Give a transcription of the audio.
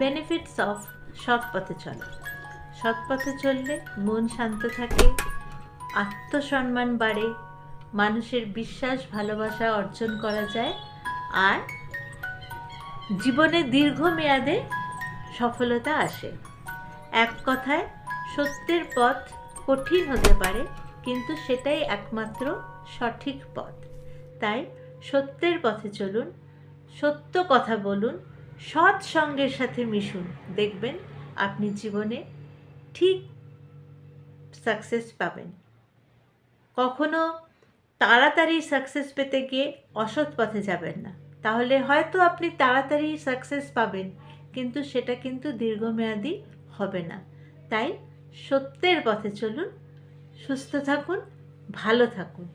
Benefits of সৎ পথে চলা। সৎ পথে চললে মন শান্ত থাকে, আত্মসম্মান বাড়ে, মানুষের বিশ্বাস ভালোবাসা অর্জন করা যায়, আর জীবনে দীর্ঘমেয়াদে সফলতা আসে। এক কথায়, সত্যের পথ কঠিন হতে পারে, কিন্তু সেটাই একমাত্র সঠিক পথ। তাই সত্যের পথে চলুন, সত্য কথা বলুন, সৎ সঙ্গের সাথে মিশুন। দেখবেন আপনি জীবনে ঠিক সাকসেস পাবেন। কখনো তাড়াতাড়ি সাকসেস পেতে গিয়ে অসৎ পথে যাবেন না। তাহলে হয়তো আপনি তাড়াতাড়ি সাকসেস পাবেন, কিন্তু সেটা কিন্তু দীর্ঘমেয়াদী হবে না। তাই সত্যের পথে চলুন, সুস্থ থাকুন, ভালো থাকুন।